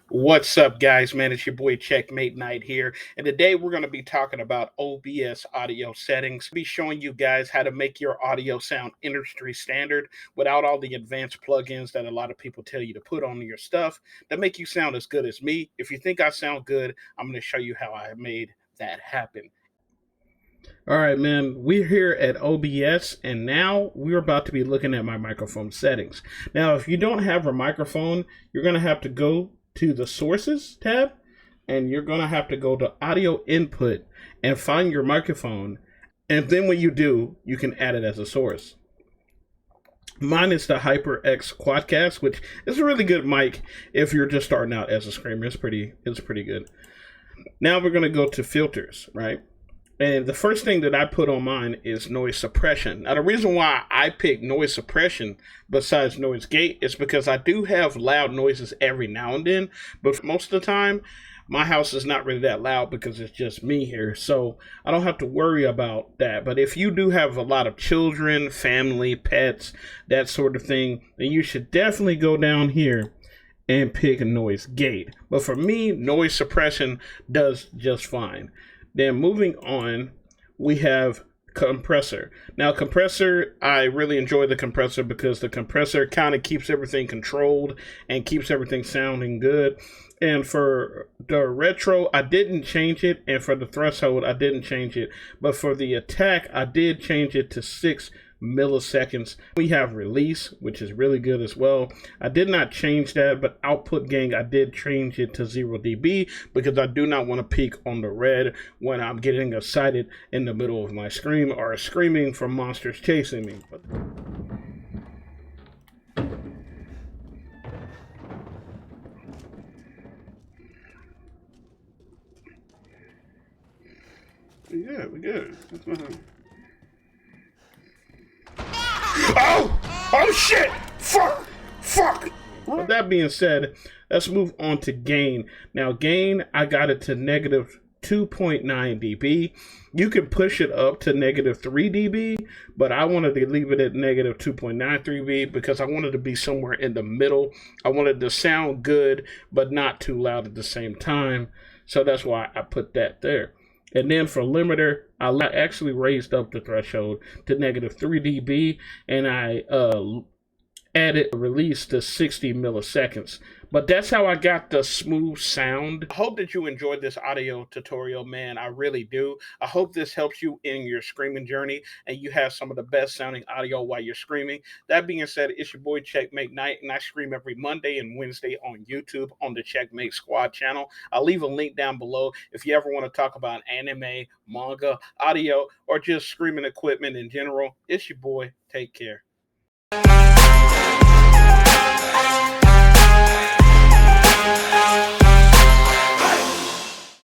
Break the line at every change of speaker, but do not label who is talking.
What's up, guys? Man, it's your boy Checkmate Knight here, and today we're going to be talking about OBS audio settings. Be showing you guys how to make your audio sound industry standard without all the advanced plugins that a lot of people tell you to put on your stuff that make you sound as good as me. If you think I sound good, I'm going to show you how I made that happen. All right, man, we're here at OBS, and now we're about to be looking at my microphone settings. Now, if you don't have a microphone, you're going to have to go to the Sources tab, and you're going to have to go to Audio Input and find your microphone. And then when you do, you can add it as a source. Mine is the HyperX Quadcast, which is a really good mic if you're just starting out as a screamer. It's pretty good. Now we're going to go to Filters, right? And the first thing that I put on mine is noise suppression. Now, the reason why I pick noise suppression besides noise gate is because I do have loud noises every now and then, but most of the time, my house is not really that loud because it's just me here. So I don't have to worry about that. But if you do have a lot of children, family, pets, that sort of thing, then you should definitely go down here and pick a noise gate. But for me, noise suppression does just fine. Then moving on, we have compressor. Now, compressor, I really enjoy the compressor because the compressor kind of keeps everything controlled and keeps everything sounding good. And for the retro, I didn't change it. And for the threshold, I didn't change it. But for the attack, I did change it to 6 milliseconds. We have release, which is really good as well. I did not change that, but output gain, I did change it to 0 dB because I do not want to peak on the red when I'm getting excited in the middle of my scream or screaming for monsters chasing me. Yeah, we good. Oh! Oh shit! Fuck! Fuck! With that being said, let's move on to gain. Now, gain, I got it to negative 2.9 dB. You can push it up to negative 3 dB, but I wanted to leave it at negative 2.93 dB because I wanted to be somewhere in the middle. I wanted to sound good, but not too loud at the same time. So that's why I put that there. And then for limiter, I actually raised up the threshold to negative 3 dB, and I added a release to 60 milliseconds. But that's how I got the smooth sound. I hope that you enjoyed this audio tutorial, man. I really do. I hope this helps you in your screaming journey and you have some of the best sounding audio while you're screaming. That being said, it's your boy Checkmate Knight, and I stream every Monday and Wednesday on YouTube on the Checkmate Squad channel. I'll leave a link down below if you ever want to talk about anime, manga, audio, or just screaming equipment in general. It's your boy. Take care.